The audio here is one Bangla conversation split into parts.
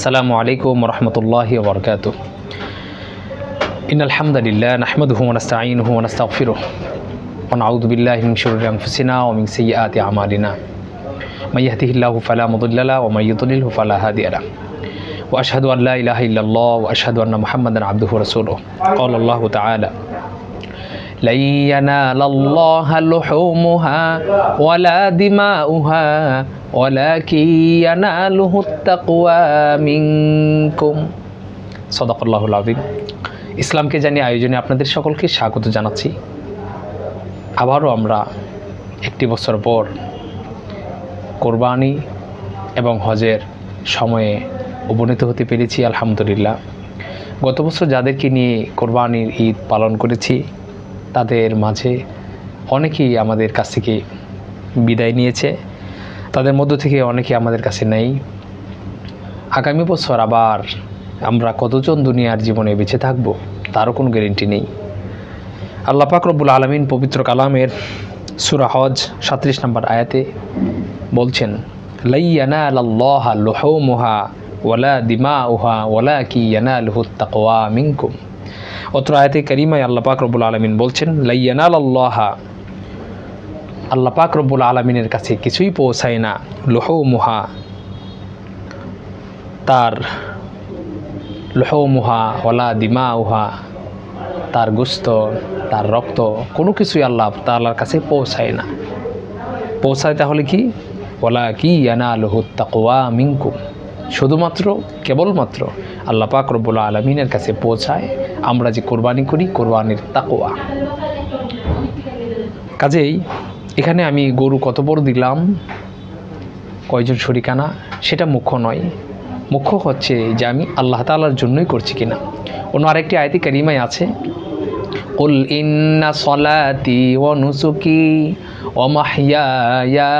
আসসালামু আলাইকুম রহমতুল্লাহি ওয়া বারাকাতুহু। ইন্নাল হামদালিল্লাহ নাহমাদুহু ওয়া নাস্তাঈনুহু ওয়া নাস্তাগফিরুহু ওয়া নাউযু বিল্লাহি মিন শুরুরি আনফুসিনা ওয়া মিন সাইয়্যাতি আমালিনা। মান ইয়াহদিহিল্লাহু ফালা মুদিল্লা লাহু ওয়া মান ইউদ্লিলহু ফালা হাদিয়া লাহু। ওয়া আশহাদু আন লা ইলাহা ইল্লাল্লাহ ওয়া আশহাদু আন্না মুহাম্মাদান আবদুহু ওয়া রাসূলুহু। ক্বালা আল্লাহু তাআলা লা ইয়ানালাল্লাহা লুহুমুহা ওয়ালা দিমাউহা ওয়ালাকিন ইয়ানালুহুত তাকওয়া মিনকুম। সাদাকাল্লাহুল আযীম। ইসলামকে জানি আয়োজনে আপনাদের সকলকে স্বাগত জানাচ্ছি। আবারও আমরা একটি বছর পর কোরবানি এবং হজের সময়ে উপনীত হতে পেরেছি, আলহামদুলিল্লাহ। গত বছর যাদেরকে নিয়ে কোরবানির ঈদ পালন করেছি তাদের মাঝে অনেকেই আমাদের কাছ থেকে বিদায় নিয়েছে, তাদের মধ্য থেকে অনেকে আমাদের কাছে নেই। আগামী বছর আবার আমরা কতজন দুনিয়ার জীবনে বেঁচে থাকব তারও কোনো গ্যারেন্টি নেই। আল্লাহ পাক রব্বুল আলামিন পবিত্র কালামের সূরা হজ 37 নম্বর আয়াতে বলছেন, লা ইয়ানালাল্লাহা লুহুমুহা ওয়ালা দিমাউহা ওয়ালাকিন ইয়ানালুহুত তাকওয়া মিনকুম। অত্র আয়াতে কারিমায় আল্লাহ পাক রব্বুল আলামিন বলছেন, লা ইয়ানালাল্লাহা, আল্লাহ পাক রব্বুল আলামিনের কাছে কিছুই পৌঁছায় না, লুহুমুহা, তার লুহুমুহা ওয়ালা দিমাউহা, তার গোশত, তার রক্ত, কোনো কিছুই আল্লাহ তাআলার কাছে পৌঁছায় না। পৌঁছায় তাহলে কি? ওয়ালাকিন ইয়ানালুহুত তাকওয়া মিনকুম, শুধুমাত্র কেবলমাত্র আল্লাহ পাক রব্বুল আলামিনের কাছে পৌঁছায় আমরা যে কোরবানি করি, কোরবানির তাকওয়া। কাজেই এখানে আমি গরু কত বড় দিলাম, কয়জন শরিকানা, সেটা মুখ্য নয়। মুখ্য হচ্ছে যে আমি আল্লাহ তাআলার জন্যই করছি কিনা। অন্য আরেকটি আয়াতে কারিমায় আছে, কুল ইন্না সলাতি ওয়া নুসুকি ওয়া মাহইয়ায়া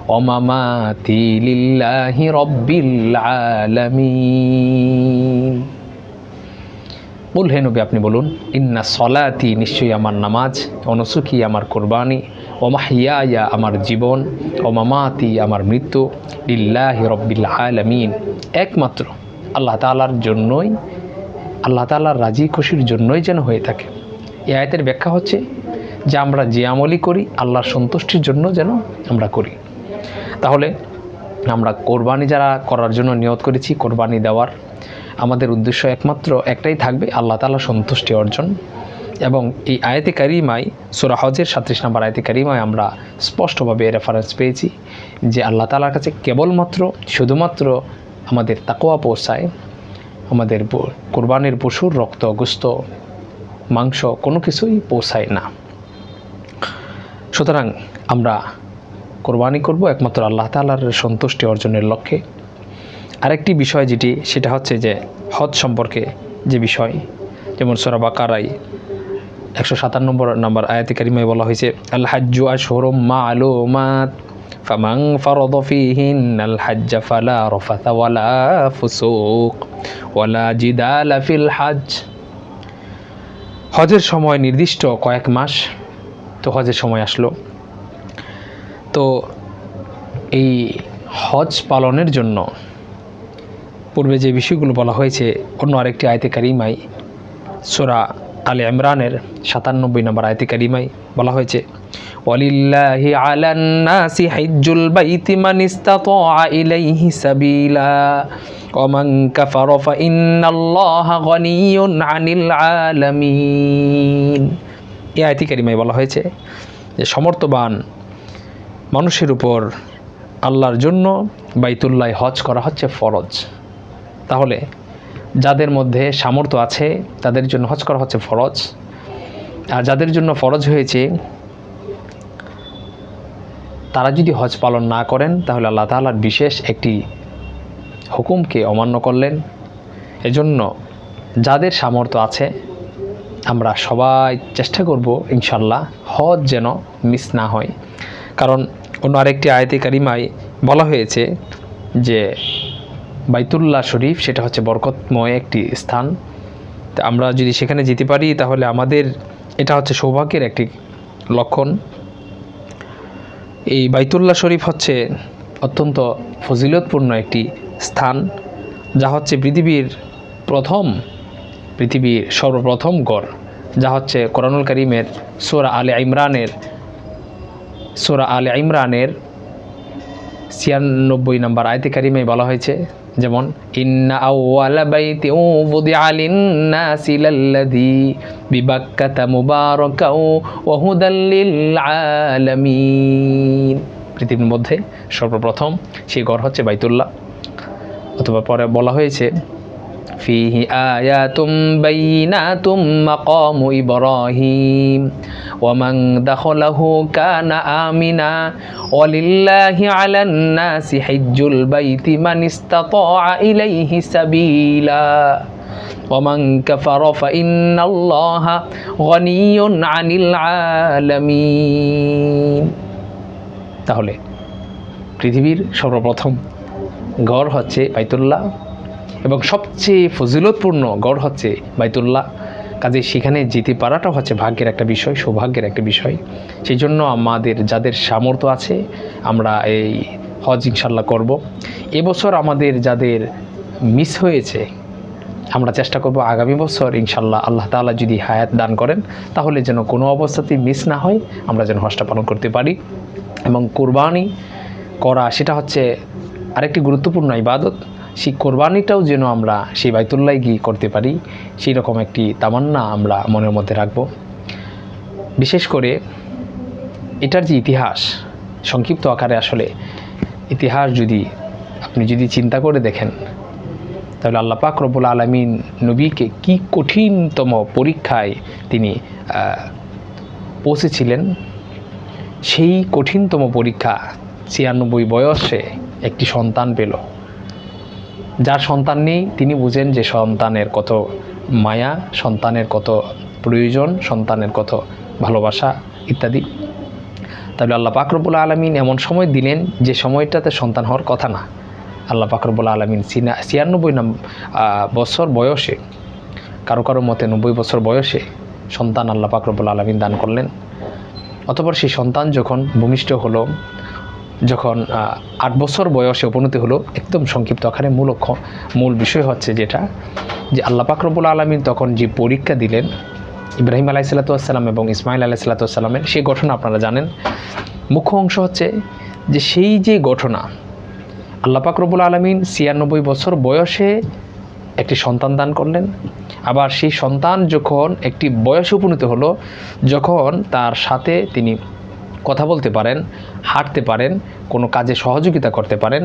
ওয়া মামাতি লিল্লাহি রাব্বিল আলামিন। হে নবী, আপনি বলুন, ইন্না সলাতি, নিশ্চয়ই আমার নামাজ, ওয়া নুসুকি আমার কোরবানি, ওয়া মাহইয়ায়া আমার জীবন, ওয়া মামাতি আমার মৃত্যু, লিল্লাহি রাব্বিল আলামিন, একমাত্র আল্লাহ তাআলার জন্যই, আল্লাহ তাআলার রাজি খুশির জন্যই যেন হয়ে থাকে। এই আয়াতের ব্যাখ্যা হচ্ছে যে আমরা যে আমলই করি আল্লাহর সন্তুষ্টির জন্য যেন আমরা করি। তাহলে আমরা কোরবানি যারা করার জন্য নিয়ত করেছি, কোরবানি দেওয়ার আমাদের উদ্দেশ্য একমাত্র একটাই থাকবে, আল্লাহ তাআলার সন্তুষ্টি অর্জন। এবং এই আয়াতে কারিমায় সূরা হজের 37 নম্বর আয়াতে কারিমায় আমরা স্পষ্টভাবে রেফারেন্স পেয়েছি যে আল্লাহ তাআলার কাছে কেবলমাত্র শুধুমাত্র আমাদের তাকওয়া পৌঁছায়, আমাদের কোরবানির পশুর রক্ত, গোশত, মাংস কোনো কিছুই পৌঁছায় না। সুতরাং আমরা কোরবানি করব একমাত্র আল্লাহ তাআলার সন্তুষ্টি অর্জনের লক্ষ্যে। আরেকটি বিষয় যেটি, সেটা হচ্ছে যে হজ সম্পর্কে যে বিষয়, যেমন সূরা বাকারায় 157 নম্বর আয়াতে কারিমায় বলা হয়েছে, আল হাজ্জু আশহুরুম মা'লুমাত ফামান ফারাদা ফীহিন্নাল হাজ্জ ফালা রাফাথা ওয়ালা ফুসুক ওয়ালা জিদালা ফিল হজ। হজের সময় নির্দিষ্ট কয়েক মাস, তো হজের সময় আসলো, তো এই হজ পালনের জন্য পূর্বে যে বিষয়গুলো বলা হয়েছে অন্য আরেকটি আয়াতে কারিমায় সূরা আলে ইমরানের 97 নম্বর আয়াতে কারিমায় বলা হয়েছে, ওয়ালিল্লাহি আলান নাসি হিজ্জুল বাইতি মান ইসতাতা ইলাইহি সাবিলা ওয়া মান কাফারা ফা ইন্নাল্লাহা গনিয়্যুন আনিল আলামিন। এই আয়াতে কারিমায় বলা হয়েছে যে সমর্থবান মানুষের উপর আল্লাহর জন্য বাইতুল্লাহ হজ করা হচ্ছে ফরজ। তাহলে যাদের মধ্যে সামর্থ্য আছে তাদের জন্য হজ করা হচ্ছে ফরজ, আর যাদের জন্য ফরজ হয়েছে তারা যদি হজ পালন না করেন তাহলে আল্লাহ তাআলার বিশেষ একটি হুকুমকে অমান্য করলেন। এজন্য যাদের সামর্থ্য আছে আমরা সবাই চেষ্টা করব ইনশাল্লাহ হজ যেন মিস না হয়। কারণ অন্য আরেকটি আয়াতে কারিমায় বলা হয়েছে যে বাইতুল্লাহ শরীফ সেটা হচ্ছে বরকতময় একটি স্থান। তো আমরা যদি সেখানে যেতে পারি তাহলে আমাদের এটা হচ্ছে সৌভাগ্যের একটি লক্ষণ। এই বাইতুল্লাহ শরীফ হচ্ছে অত্যন্ত ফজিলতপূর্ণ একটি স্থান। যা হচ্ছে পৃথিবীর সর্বপ্রথম গড়, যা হচ্ছে কোরআনুল কারীমের সূরা আলে ইমরানের 96 নম্বর আয়াতে কারিমে বলা হয়েছে, যেমন ইন্না আউওয়ালা বাইতিন উযিআ লিন-নাসি লাল্লাযী বিবাক্কাতা মুবারাকান ওয়া হুদাল লিল আলামিন। পৃথিবীর মধ্যে সর্বপ্রথম সেই ঘর হচ্ছে বাইতুল্লাহ। অথবা পরে বলা হয়েছে ফিহি আয়াতুম বাইয়িনাতুম মাকামু ইব্রাহিম ওয়া মান দাখালাহু কানা আমিনা ওয়ালিল্লাহি আলান নাসি হিজ্জুল বাইতি মান ইসতাতাআ ইলাইহি সাবিলা ওয়া মান কাফারা ফা ইন্নাল্লাহা গনিয়্যুন আনিল আলামিন। তাহলে পৃথিবীর সর্বপ্রথম গড় হচ্ছে বাইতুল্লাহ এবং সবচেয়ে ফজিলতপূর্ণ গড় হচ্ছে বাইতুল্লাহ। কাজে সেখানে যেতে পারাটা হচ্ছে ভাগ্যের একটা বিষয়, সৌভাগ্যের একটা বিষয়। সেই জন্য আমাদের যাদের সামর্থ্য আছে আমরা এই হজ ইনশাল্লাহ করব। এবছর আমাদের যাদের মিস হয়েছে আমরা চেষ্টা করব আগামী বছর ইনশাল্লাহ আল্লাহ তাআলা যদি হায়াত দান করেন তাহলে যেন কোনো অবস্থাতেই মিস না হয়, আমরা যেন হজটা পালন করতে পারি। এবং কোরবানি করা সেটা হচ্ছে আরেকটি গুরুত্বপূর্ণ ইবাদত। সেই কোরবানিটাও যেন আমরা সেই বাইতুল্লাহ গিয়ে করতে পারি, সেই রকম একটি তামান্না আমরা মনের মধ্যে রাখব। বিশেষ করে এটার যে ইতিহাস সংক্ষিপ্ত আকারে, আসলে ইতিহাস আপনি যদি চিন্তা করে দেখেন তাহলে আল্লাহ পাক রব্বুল আলামিন নবীকে কি কঠিনতম পরীক্ষায় তিনি পৌঁছেছিলেন। সেই কঠিনতম পরীক্ষা 96 বয়সে একটি সন্তান পেল। যার সন্তান নেই তিনি বুঝেন যে সন্তানের কত মায়া, সন্তানের কত প্রয়োজন, সন্তানের কত ভালোবাসা ইত্যাদি। তাহলে আল্লাহ পাক রব্বুল আলামিন এমন সময় দিলেন যে সময়টাতে সন্তান হওয়ার কথা না। আল্লাহ পাক রব্বুল আলামিন 96 বছর বয়সে, কারো কারো মতে 90 বছর বয়সে সন্তান আল্লাহ পাক রব্বুল আলামিন দান করলেন। অতঃপর সেই সন্তান যখন ভূমিষ্ঠ হলো, যখন 8 বছর বয়সে উপনীত হলো, একদম সংক্ষিপ্ত আকারে মূল বিষয় হচ্ছে যেটা যে আল্লাহ পাক রব্বুল আলামিন তখন যে পরীক্ষা দিলেন ইব্রাহিম আলাইহিসসালাতু ওয়াসসালাম এবং ইসমাইল আলাইহিসসালাতু ওয়াসসালামের, সেই ঘটনা আপনারা জানেন। মুখ্য অংশ হচ্ছে যে সেই যে ঘটনা আল্লাহ পাক রব্বুল আলামিন 96 বছর বয়সে একটি সন্তান দান করলেন। আবার সেই সন্তান যখন একটি বয়সে উপনীত হলো, যখন তার সাথে তিনি কথা বলতে পারেন, হাঁটতে পারেন, কোনো কাজে সহযোগিতা করতে পারেন,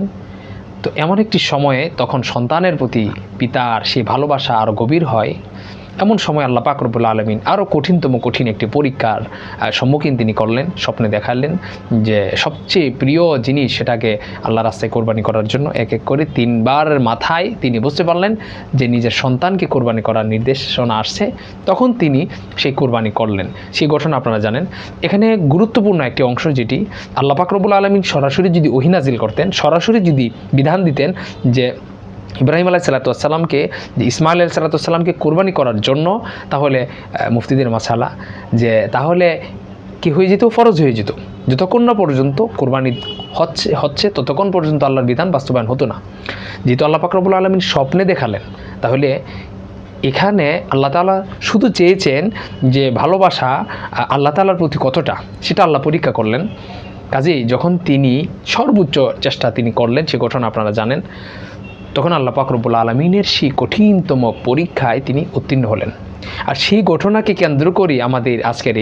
তো এমন একটি সময়ে তখন সন্তানের প্রতি পিতার সেই ভালোবাসা আরও গভীর হয়। এমন সময় আল্লাহ পাক রব্বুল আলামিন আরও কঠিন একটি পরীক্ষার সম্মুখীন তিনি করলেন। স্বপ্নে দেখালেন যে সবচেয়ে প্রিয় জিনিস সেটাকে আল্লাহ রাস্তায় কোরবানি করার জন্য এক এক করে 3 বার মাথায় তিনি বুঝতে পারলেন যে নিজের সন্তানকে কোরবানি করার নির্দেশনা আসছে। তখন তিনি সেই কোরবানি করলেন। সেই ঘটনা আপনারা জানেন। এখানে গুরুত্বপূর্ণ একটি অংশ যেটি আল্লাহ পাক রব্বুল আলামিন সরাসরি যদি ওহী নাজিল করতেন, সরাসরি যদি বিধান দিতেন যে ইব্রাহিম আলাইহিসসালাতু ওয়াসসালামকে, যে ইসমাইল আলাইহিসসালাতু ওয়াসসালামকে কোরবানি করার জন্য, তাহলে মুফতিদের মাসালা যে তাহলে কি হয়ে যেত, ফরজ হয়ে যেত। যতক্ষণ না পর্যন্ত কোরবানি হচ্ছে ততক্ষণ পর্যন্ত আল্লাহর বিধান বাস্তবায়ন হতো না। যেহেতু আল্লাহ পাক রব্বুল আলামিন স্বপ্নে দেখালেন, তাহলে এখানে আল্লাহ তাআলা শুধু চেয়েছেন যে ভালোবাসা আল্লাহ তাআলার প্রতি কতটা, সেটা আল্লাহ পরীক্ষা করলেন। কাজেই যখন তিনি সর্বোচ্চ চেষ্টা তিনি করলেন, সে ঘটনা আপনারা জানেন, তখন আল্লাহ পাক রব্বুল আলামিনের সেই কঠিনতম পরীক্ষায় তিনি উত্তীর্ণ হলেন। আর সেই ঘটনাকে কেন্দ্র করে আমাদের আজকের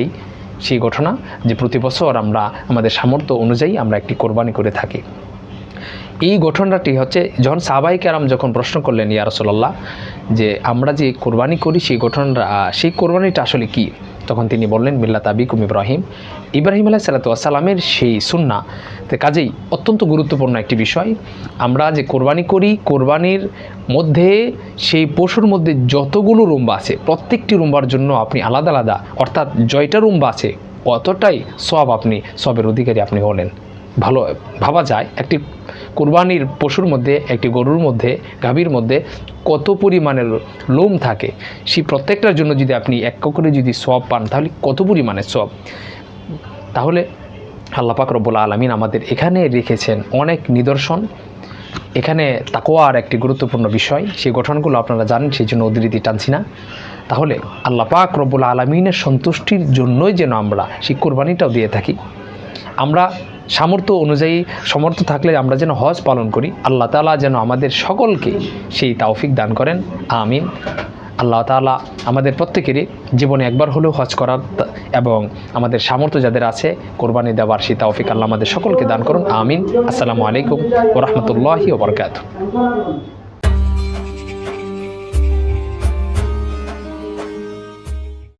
সেই ঘটনা যে প্রতি বছর আমরা আমাদের সামর্থ্য অনুযায়ী আমরা একটি কোরবানি করে থাকি। এই ঘটনাটি হচ্ছে যখন সাহাবায়ে কেরাম যখন প্রশ্ন করলেন, ইয়া রাসূলুল্লাহ, যে আমরা যে কোরবানি করি সেই কোরবানিটা আসলে কি, তখন তিনি বললেন মিল্লাত আবিকুম ইব্রাহিম আলাইহিসসালাতু ওয়াসসালামের সেই সুন্নাহ। কাজেই অত্যন্ত গুরুত্বপূর্ণ একটি বিষয়। আমরা যে কোরবানি করি, কোরবানির মধ্যে সেই পশুর মধ্যে যতগুলো রুম্বা আছে প্রত্যেকটি রুম্বার জন্য আপনি আলাদা আলাদা, অর্থাৎ জয়টা রুম্বা আছে অতটাই সবের অধিকারী আপনি হলেন। ভালো ভাবা যায় একটি কোরবানির পশুর মধ্যে, একটি গরুর মধ্যে, গাভীর মধ্যে কত পরিমাণের লোম থাকে, সেই প্রত্যেকটার জন্য যদি আপনি এক করে যদি সওয়াব পান তাহলে কত পরিমাণের সওয়াব। তাহলে আল্লাহ পাক রব্বুল আলামিন আমাদের এখানে রেখেছেন অনেক নিদর্শন। এখানে তাকওয়ার একটি গুরুত্বপূর্ণ বিষয়, সেই গঠনগুলো আপনারা জানেন, সেই জন্য উদ্ধৃতি টানছি না। তাহলে আল্লাহ পাক রব্বুল আলামিনের সন্তুষ্টির জন্যই যেন আমরা সেই কোরবানিটাও দিয়ে থাকি। আমরা সামর্থ্য অনুযায়ী সমর্থ থাকলে আমরা যেন হজ পালন করি। আল্লাহ তাআলা যেন আমাদের সকলকে সেই তৌফিক দান করেন, আমিন। আল্লাহ তাআলা আমাদের প্রত্যেকেরই জীবনে একবার হলেও হজ করার এবং আমাদের সামর্থ্য যাদের আছে কোরবানি দেওয়ার সেই তৌফিক আল্লাহ আমাদের সকলকে দান করুন, আমিন। আসসালামু আলাইকুম ওয়া রাহমাতুল্লাহি ওয়া বারাকাতুহু।